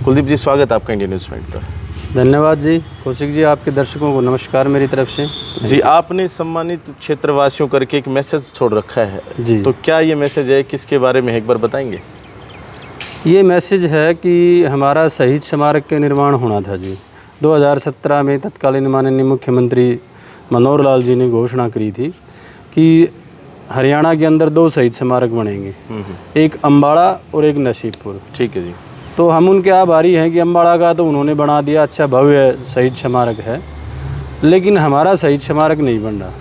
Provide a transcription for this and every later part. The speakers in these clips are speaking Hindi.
कुलदीप जी, स्वागत है आपका इंडियन न्यूज़ पॉइंट पर। धन्यवाद जी। कौशिक जी, आपके दर्शकों को नमस्कार मेरी तरफ से। जी, आपने सम्मानित क्षेत्रवासियों करके एक मैसेज छोड़ रखा है जी, तो क्या ये मैसेज है, किसके बारे में एक बार बताएंगे? ये मैसेज है कि हमारा शहीद स्मारक के निर्माण होना था जी। 2017 में तत्कालीन माननीय मुख्यमंत्री मनोहर लाल जी ने घोषणा करी थी कि हरियाणा के अंदर 2 शहीद स्मारक बनेंगे, एक अम्बाड़ा और एक नसीबपुर। ठीक है जी। तो हम उनके आभारी हैं कि अम्बाड़ा का तो उन्होंने बना दिया, अच्छा भव्य शहीद स्मारक है, लेकिन हमारा शहीद स्मारक नहीं बन रहा,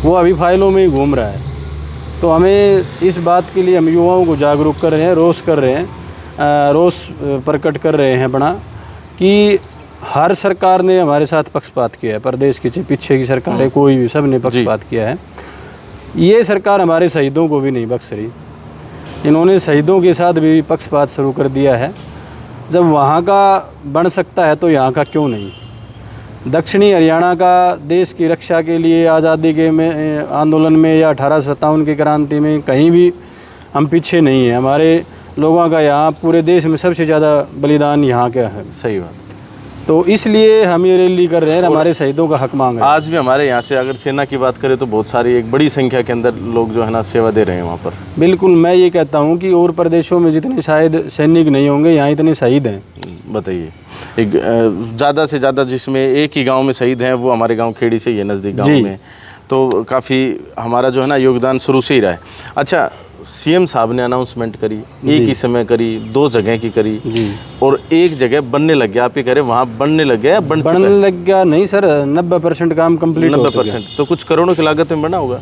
वो अभी फाइलों में ही घूम रहा है। तो हमें इस बात के लिए हम युवाओं को जागरूक कर रहे हैं, रोष प्रकट कर रहे हैं बना कि हर सरकार ने हमारे साथ पक्षपात किया है। प्रदेश के पीछे की सरकारें कोई भी, सब ने पक्षपात किया है। ये सरकार हमारे शहीदों को भी नहीं बख्श रही, इन्होंने शहीदों के साथ भी पक्षपात शुरू कर दिया है। जब वहाँ का बन सकता है तो यहाँ का क्यों नहीं? दक्षिणी हरियाणा का देश की रक्षा के लिए आज़ादी के आंदोलन में या 1857 की क्रांति में कहीं भी हम पीछे नहीं हैं। हमारे लोगों का यहाँ पूरे देश में सबसे ज़्यादा बलिदान यहाँ का है। सही बात। तो इसलिए हम ये रैली कर रहे हैं, हमारे शहीदों का हक मांग रहे हैं। आज भी हमारे यहाँ से अगर सेना की बात करें तो बहुत सारी, एक बड़ी संख्या के अंदर लोग जो है ना सेवा दे रहे हैं वहाँ पर। बिल्कुल, मैं ये कहता हूँ कि और प्रदेशों में जितने शायद सैनिक नहीं होंगे, यहाँ इतने शहीद हैं। बताइए, एक ज़्यादा से ज़्यादा जिसमें एक ही गांव में शहीद हैं वो हमारे गांव खेड़ी से ही है, नज़दीक गांव में। तो काफ़ी हमारा जो है ना योगदान शुरू से ही रहा है। अच्छा, सीएम साहब ने अनाउंसमेंट करी, एक ही समय करी, 2 जगह की करी जी, और एक जगह बनने लग गया। आप ही कह रहे वहाँ बनने लग गया, बनने लग गया नहीं सर, 90% काम कंप्लीट हो चुका है। 90%। तो कुछ करोड़ों की लागत में बना होगा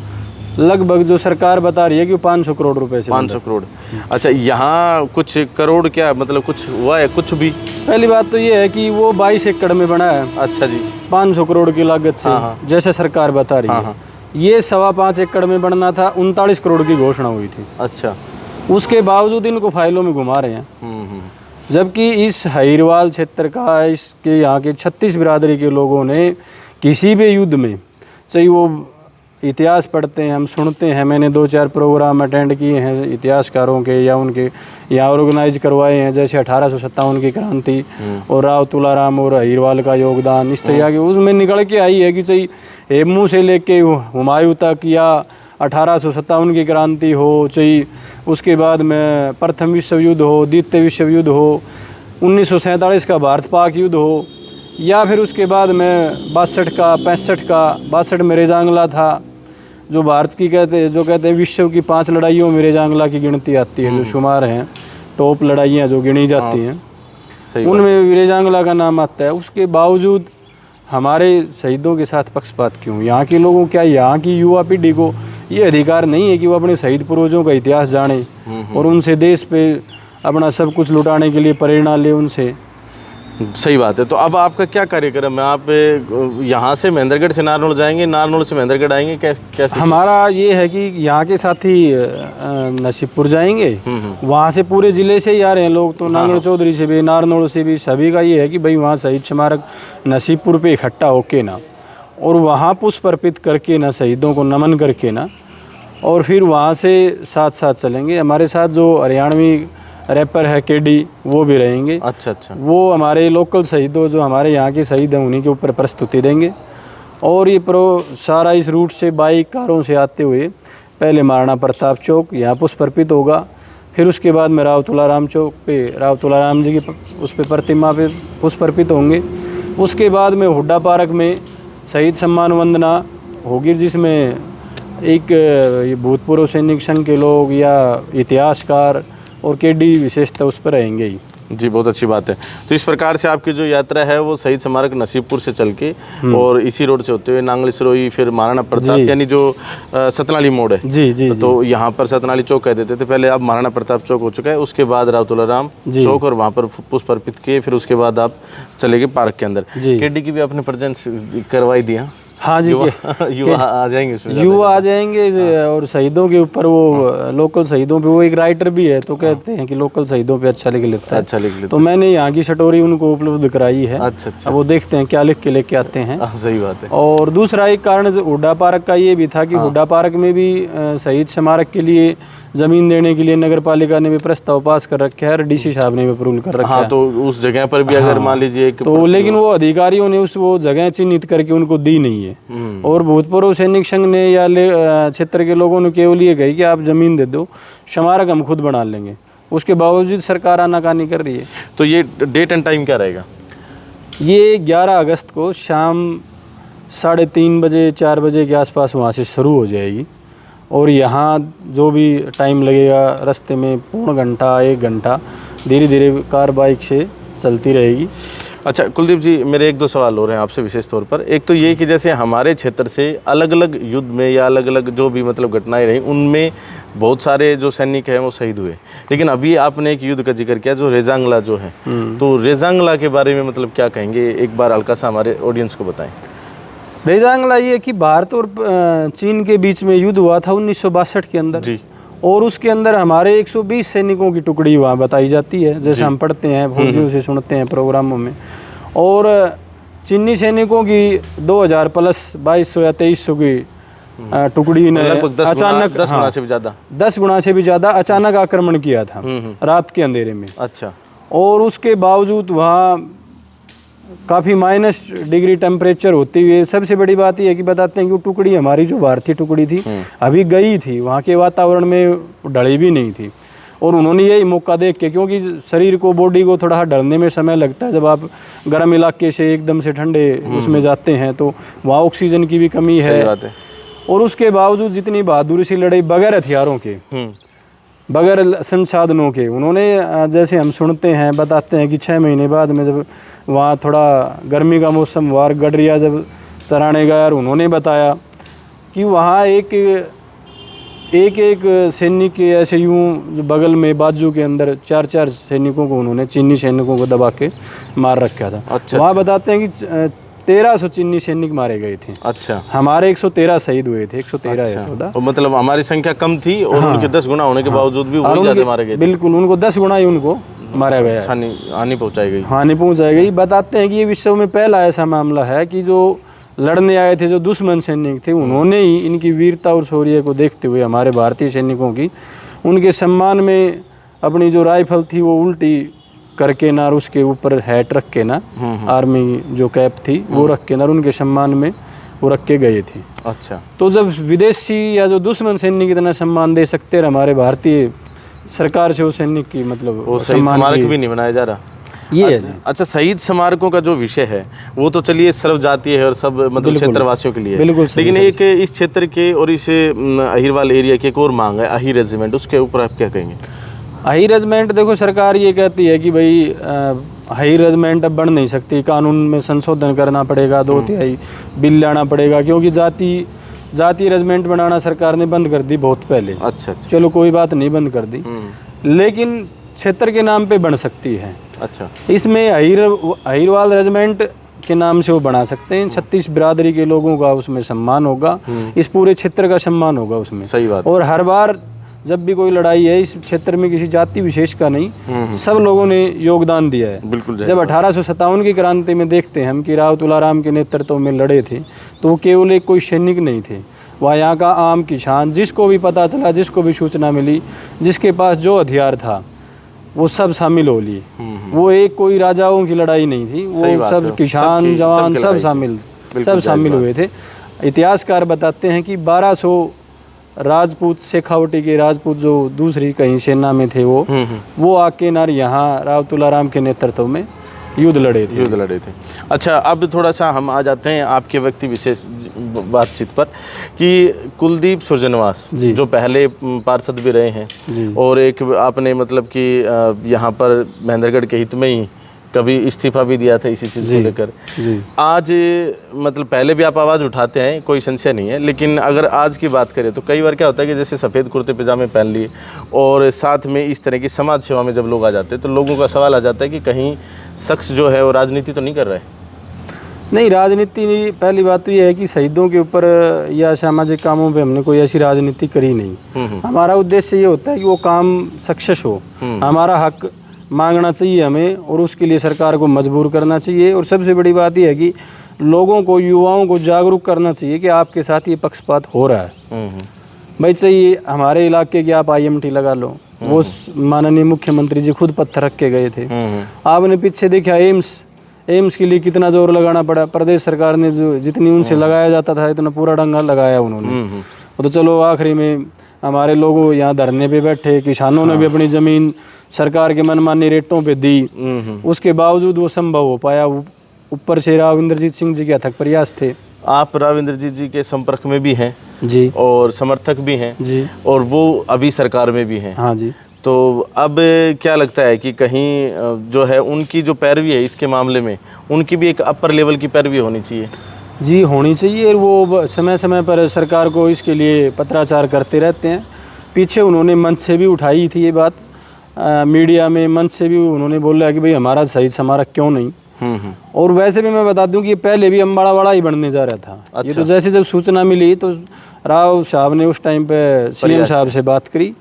लगभग, जो सरकार बता रही है कि 500 करोड़ रुपए से 500 करोड़। अच्छा, यहाँ कुछ करोड़ क्या मतलब कुछ हुआ है? कुछ भी। पहली बात तो ये है कि वो 22 एकड़ में बना है। अच्छा जी। 500 करोड़ की लागत से, जैसे सरकार बता रही है। ये 5.25 एकड़ में बनना था, 39 करोड़ की घोषणा हुई थी। अच्छा, उसके बावजूद इनको फाइलों में घुमा रहे हैं। जबकि इस हरीरवाल क्षेत्र का, इसके यहाँ के 36 बिरादरी के लोगों ने किसी भी युद्ध में, चाहे वो इतिहास पढ़ते हैं, हम सुनते हैं, मैंने 2-4 प्रोग्राम अटेंड किए हैं इतिहासकारों के या उनके यहाँ ऑर्गेनाइज करवाए हैं, जैसे 1857 की क्रांति और राव तुलाराम और हरीरवाल का योगदान, इस तरह के उसमें निकल के आई है कि चाहे हेमू से लेके हुमायूं तक, या 1857 की क्रांति हो, चाहे उसके बाद में प्रथम विश्व युद्ध हो, द्वितीय विश्व युद्ध हो, 1947 का भारत पाक युद्ध हो, या फिर उसके बाद में 62 का, 65 का, 62 में रेजांगला था, जो भारत की कहते हैं विश्व की 5 लड़ाइयों में रेजांगला की गिनती आती है, जो शुमार हैं टॉप लड़ाइयाँ जो गिनी जाती हैं, उनमें रेजांगला का नाम आता है। उसके बावजूद हमारे शहीदों के साथ पक्षपात क्यों? यहाँ के लोगों, क्या यहाँ की युवा पीढ़ी को ये अधिकार नहीं है कि वो अपने शहीद पूर्वजों का इतिहास जाने और उनसे देश पे अपना सब कुछ लुटाने के लिए प्रेरणा ले उनसे? सही बात है। तो अब आपका क्या कार्यक्रम है? आप यहाँ से महेंद्रगढ़ से नारनौल जाएंगे, नारनौल से महेंद्रगढ़ आएंगे, कैसे? हमारा ये है कि यहाँ के साथ ही नसीबपुर जाएंगे, वहाँ से पूरे ज़िले से ही आ रहे हैं लोग, तो नांगड़ चौधरी से भी, नारनौल से भी, सभी का ये है कि भाई वहाँ शहीद स्मारक नसीबपुर पे इकट्ठा होके ना, और वहाँ पुष्प अर्पित करके ना, शहीदों को नमन करके ना, और फिर वहाँ से साथ साथ चलेंगे। हमारे साथ जो हरियाणवी रैपर है केडी, वो भी रहेंगे। अच्छा अच्छा। वो हमारे लोकल शहीदों, जो हमारे यहाँ के शहीद हैं, उन्हीं के ऊपर प्रस्तुति देंगे। और ये सारा इस रूट से बाइक कारों से आते हुए पहले महाराणा प्रताप चौक, यहाँ पुष्प अर्पित होगा, फिर उसके बाद में राव तुलाराम चौक पे राव तुलाराम जी की उस पर प्रतिमा पे पुष्प अर्पित होंगे। उसके बाद में हुड्डा पार्क में शहीद सम्मान वंदना होगी, जिसमें एक ये भूतपूर्व सैनिक संघ के लोग या इतिहासकार और केडी विशेषता उस पर रहेंगे ही। जी, बहुत अच्छी बात है। तो इस प्रकार से आपकी जो यात्रा है वो शहीद स्मारक नसीबपुर से चल के और इसी रोड से होते हुए नांगल सिरोही, फिर महाराणा प्रताप, यानी जो सतनाली मोड़ है। जी जी। तो यहाँ पर सतनाली चौक कह देते थे पहले, अब महाराणा प्रताप चौक हो चुका है। उसके बाद राव तुलाराम चौक, और वहाँ पर पुष्प अर्पित किए, फिर उसके बाद आप चले गए पार्क के अंदर। केडी की भी आपने प्रेजेंस करवाई दी? हाँ जी, युवा आ जाएंगे उसमें, युवा आ जाएंगे। और शहीदों के ऊपर वो लोकल शहीदों पे, वो एक राइटर भी है, तो कहते हैं कि लोकल शहीदों पे अच्छा लिख लेता है। अच्छा लिख लेता है। तो मैंने यहाँ की स्टोरी उनको उपलब्ध कराई है। अच्छा अच्छा। अब वो देखते हैं क्या लिख के लेके आते हैं। सही बात है। और दूसरा एक कारण हुड्डा पार्क का ये भी था कि हुड्डा पार्क में भी शहीद स्मारक के लिए ज़मीन देने के लिए नगर पालिका ने भी प्रस्ताव पास कर रखे है और डीसी साहब ने भी अप्रूवल कर रखा हाँ, है। तो उस जगह पर भी अगर मान लीजिए तो लेकिन वो अधिकारियों ने वो जगह चिन्हित करके उनको दी नहीं है। और भूतपूर्व सैनिक संघ ने या क्षेत्र के लोगों ने केवल ये कही कि आप ज़मीन दे दो, स्मारक हम खुद बना लेंगे। उसके बावजूद सरकार आनाकानी कर रही है। तो ये डेट एंड टाइम क्या रहेगा? ये 11 अगस्त को शाम 3:30 बजे 4 बजे के आसपास वहाँ से शुरू हो जाएगी और यहाँ जो भी टाइम लगेगा रास्ते में पौन घंटा 1 घंटा धीरे धीरे कार बाइक से चलती रहेगी। अच्छा कुलदीप जी, मेरे 1-2 सवाल हो रहे हैं आपसे विशेष तौर पर। एक तो ये कि जैसे हमारे क्षेत्र से अलग अलग युद्ध में या अलग अलग जो भी मतलब घटनाएं रही, उनमें बहुत सारे जो सैनिक हैं वो शहीद हुए, लेकिन अभी आपने एक युद्ध का जिक्र किया जो रेजांगला जो है, तो रेजांगला के बारे में मतलब क्या कहेंगे, एक बार हल्का सा हमारे ऑडियंस को बताएं। रेजांगला ये कि भारत और चीन के बीच में युद्ध हुआ था 1962 के अंदर जी। और उसके अंदर हमारे 120 सैनिकों की टुकड़ी वहाँ बताई जाती है, जैसे हम पढ़ते हैं फौजियों से सुनते हैं प्रोग्रामों में। और चीनी सैनिकों की 2000 प्लस 2200 या 2300 की टुकड़ी ने अचानक 10 गुना से भी ज़्यादा 10 गुना से भी ज़्यादा अचानक आक्रमण किया था रात के अंधेरे में। अच्छा। और उसके बावजूद वहाँ काफ़ी माइनस डिग्री टेम्परेचर होती हुई सबसे बड़ी बात यह है कि बताते हैं कि वो टुकड़ी हमारी जो भारतीय टुकड़ी थी अभी गई थी, वहाँ के वातावरण में ढली भी नहीं थी। और उन्होंने यही मौका देख के, क्योंकि शरीर को बॉडी को थोड़ा ढलने में समय लगता है, जब आप गर्म इलाके से एकदम से ठंडे उसमें जाते हैं तो वहाँ ऑक्सीजन की भी कमी है। और उसके बावजूद जितनी बहादुरी से लड़ाई बगैर हथियारों के, बगैर संसाधनों के, उन्होंने जैसे हम सुनते हैं बताते हैं कि 6 महीने बाद में जब वहाँ थोड़ा गर्मी का मौसम वार गडरिया जब सराहने गया और उन्होंने बताया कि वहाँ एक सैनिक के ऐसे यूँ बगल में बाजू के अंदर 4-4 सैनिकों को उन्होंने चीनी सैनिकों को दबा के मार रखा था। अच्छा, वहाँ बताते हैं कि 1300 चीनी सैनिक मारे गए थे। अच्छा। हमारे 113 शहीद हुए थे, 113 या 14। तो मतलब हमारी संख्या कम थी और उनके 10 गुना होने के बावजूद भी वही ज़्यादा मारे गए थे। बिल्कुल, उनको 10 गुना ही उनको मारा गया, हानि पहुँचाई गई। हानि पहुँचाई गई। बताते हैं कि ये विश्व में पहला ऐसा मामला है कि जो लड़ने आए थे जो दुश्मन सैनिक थे, उन्होंने ही इनकी वीरता और शौर्य को देखते हुए हमारे भारतीय सैनिकों की उनके सम्मान में अपनी जो राइफल थी वो उल्टी करके ना, उसके ऊपर हैट रख के ना, आर्मी जो कैप थी वो रख के ना, उनके सम्मान में वो रख के गए थे। अच्छा। तो जब विदेशी या जो दुश्मन सैनिक इतना सम्मान दे सकते हैं, हमारे भारतीय सरकार से वो सैनिक की मतलब वो शहीद स्मारक भी नहीं बनाया जा रहा। ये है। अच्छा, शहीद स्मारकों का जो विषय है वो तो चलिए सर्वजातीय है और सब मतलब क्षेत्रवासियों के लिए, लेकिन एक इस क्षेत्र के और इस अहिरवाल एरिया की एक और मांग है, अहिर रेजिमेंट, उसके ऊपर आप क्या कहेंगे? अहिर रेजिमेंट, देखो सरकार ये कहती है कि भाई अहिर रेजिमेंट अब बन नहीं सकती, कानून में संशोधन करना पड़ेगा, 2/3 बिल लाना पड़ेगा, क्योंकि जाति रेजिमेंट बनाना सरकार ने बंद कर दी बहुत पहले। अच्छा। चलो कोई बात नहीं, बंद कर दी, लेकिन क्षेत्र के नाम पे बन सकती है। अच्छा। इसमें अहिरवाल रेजिमेंट के नाम से वो बना सकते हैं। 36 बिरादरी के लोगों का उसमें सम्मान होगा, इस पूरे क्षेत्र का सम्मान होगा उसमें। सही बात। और हर बार जब भी कोई लड़ाई है इस क्षेत्र में किसी जाति विशेष का नहीं, सब लोगों ने योगदान दिया है। बिल्कुल। जब 1857 की क्रांति में देखते हैं हम कि राव तुलाराम के नेतृत्व में लड़े थे, तो वो केवल एक कोई सैनिक नहीं थे, वह यहाँ का आम किसान, जिसको भी पता चला, जिसको भी सूचना मिली, जिसके पास जो हथियार था वो सब शामिल हो लिए। वो एक कोई राजाओं की लड़ाई नहीं थी, वो सब किसान जवान सब शामिल हुए थे। इतिहासकार बताते हैं कि 1200 राजपूत, शेखावटी के राजपूत जो दूसरी कहीं सेना में थे, वो आके नार यहाँ राव तुलाराम के नेतृत्व में युद्ध लड़े थे। अच्छा, अब थोड़ा सा हम आ जाते हैं आपके व्यक्ति विशेष बातचीत पर कि कुलदीप सुरजनवास जो पहले पार्षद भी रहे हैं और एक आपने मतलब कि यहाँ पर महेंद्रगढ़ के हित में ही कभी इस्तीफा भी दिया था इसी चीज़ को लेकर। आज मतलब पहले भी आप आवाज़ उठाते हैं, कोई संशय नहीं है, लेकिन अगर आज की बात करें तो कई बार क्या होता है कि जैसे सफ़ेद कुर्ते पजामे पहन लिए और साथ में इस तरह की समाज सेवा में जब लोग आ जाते हैं तो लोगों का सवाल आ जाता है कि कहीं शख्स जो है वो राजनीति तो नहीं कर रहा है। नहीं, राजनीति नहीं। पहली बात तो ये है कि शहीदों के ऊपर या सामाजिक कामों पे हमने कोई ऐसी राजनीति करी नहीं। हमारा उद्देश्य ये होता है कि वो काम सक्सेस हो, हमारा हक मांगना चाहिए हमें और उसके लिए सरकार को मजबूर करना चाहिए। और सबसे बड़ी बात यह है कि लोगों को, युवाओं को जागरूक करना चाहिए कि आपके साथ ये पक्षपात हो रहा है। भाई चाहिए हमारे इलाके की आप IMT लगा लो, वो माननीय मुख्यमंत्री जी खुद पत्थर रख के गए थे। आपने पीछे देखा एम्स के लिए कितना जोर लगाना पड़ा, प्रदेश सरकार ने जो जितनी उनसे लगाया जाता था इतना पूरा डंगा लगाया उन्होंने। तो चलो आखिरी में हमारे लोग यहाँ धरने पे बैठे, किसानों ने भी अपनी ज़मीन सरकार के मनमानी रेटों पे दी, उसके बावजूद वो संभव हो पाया। ऊपर से राव इंद्रजीत सिंह जी के अथक प्रयास थे। आप राव इंद्रजीत जी के संपर्क में भी हैं जी, और समर्थक भी हैं जी, और वो अभी सरकार में भी हैं। हाँ जी। तो अब क्या लगता है कि कहीं जो है उनकी जो पैरवी है इसके मामले में, उनकी भी एक अपर लेवल की पैरवी होनी चाहिए? जी होनी चाहिए। वो समय समय पर सरकार को इसके लिए पत्राचार करते रहते हैं। पीछे उन्होंने मंच से भी उठाई थी ये बात, मीडिया में मंच से भी उन्होंने बोला कि भाई हमारा शहीद स्मारक क्यों नहीं। और वैसे भी मैं बता दूं कि ये पहले भी अम्बाड़ा वाड़ा ही बनने जा रहा था। अच्छा। ये तो जैसे जब सूचना मिली तो राव साहब ने उस टाइम पे CM साहब से बात करी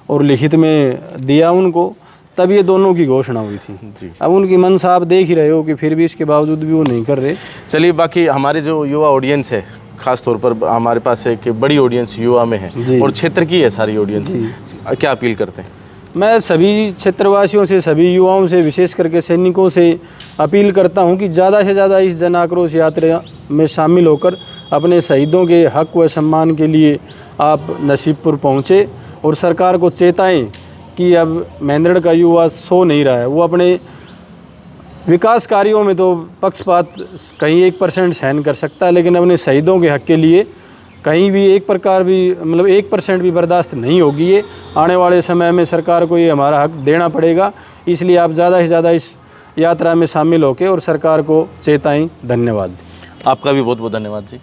और लिखित में दिया उनको, तब ये दोनों की घोषणा हुई थी जी। अब उनकी मनसा आप देख ही रहे हो कि फिर भी इसके बावजूद भी वो नहीं कर रहे। चलिए, बाकी हमारे जो युवा ऑडियंस है, खास तौर पर हमारे पास एक बड़ी ऑडियंस युवा में है और क्षेत्र की है सारी ऑडियंस, क्या अपील करते हैं? मैं सभी क्षेत्रवासियों से, सभी युवाओं से, विशेष करके सैनिकों से अपील करता हूं कि ज़्यादा से ज़्यादा इस जन आक्रोश यात्रा में शामिल होकर अपने शहीदों के हक व सम्मान के लिए आप नसीबपुर पहुंचे और सरकार को चेताएं कि अब महेंद्रगढ़ का युवा सो नहीं रहा है। वो अपने विकास कार्यों में तो पक्षपात कहीं 1% सहन कर सकता है, लेकिन अपने शहीदों के हक के लिए कहीं भी 1% भी बर्दाश्त नहीं होगी। ये आने वाले समय में सरकार को ये हमारा हक देना पड़ेगा। इसलिए आप ज़्यादा से ज़्यादा इस यात्रा में शामिल होकर और सरकार को चेताएं। धन्यवाद। आपका भी बहुत बहुत धन्यवाद जी।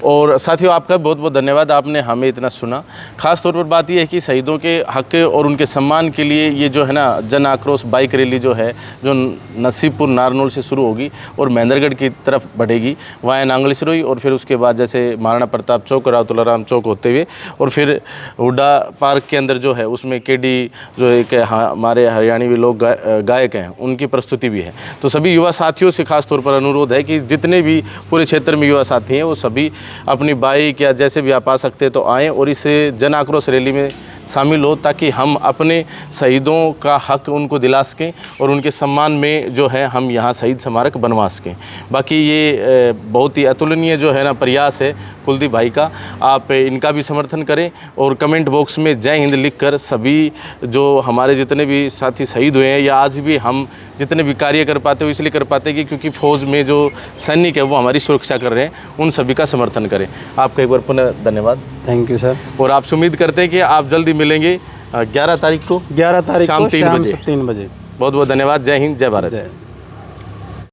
और साथियों, आपका बहुत बहुत धन्यवाद, आपने हमें इतना सुना। खास तौर पर बात यह है कि शहीदों के हक और उनके सम्मान के लिए ये जो है ना जन आक्रोश बाइक रैली जो है, जो नसीबपुर नारनौल से शुरू होगी और महेंद्रगढ़ की तरफ बढ़ेगी, वहाँ नांगल सिरोही, और फिर उसके बाद जैसे महाराणा प्रताप चौक, राव तुलाराम चौक होते हुए और फिर हुड्डा पार्क के अंदर जो है उसमें KD जो एक हमारे हरियाणवी लोग गायक हैं, उनकी प्रस्तुति भी है। तो सभी युवा साथियों से खास तौर पर अनुरोध है कि जितने भी पूरे क्षेत्र में युवा साथी हैं वो सभी अपनी बाइक या जैसे भी आप आ सकते हैं तो आएँ और इस जन आक्रोश रैली में शामिल हो, ताकि हम अपने शहीदों का हक उनको दिला सकें और उनके सम्मान में जो है हम यहाँ शहीद स्मारक बनवा सकें। बाकी ये बहुत ही अतुलनीय जो है ना प्रयास है कुलदीप भाई का, आप इनका भी समर्थन करें और कमेंट बॉक्स में जय हिंद लिखकर सभी जो हमारे जितने भी साथी शहीद हुए हैं या आज भी हम जितने भी कार्य कर पाते हो इसलिए कर पाते कि क्योंकि फ़ौज में जो सैनिक है वो हमारी सुरक्षा कर रहे हैं, उन सभी का समर्थन करें। आपका एक बार पुनः धन्यवाद। Thank you sir. और आपसे उम्मीद करते हैं कि आप जल्दी मिलेंगे 11 तारीख को शाम 3 बजे। बहुत बहुत बहुत धन्यवाद। जय हिंद, जय भारत।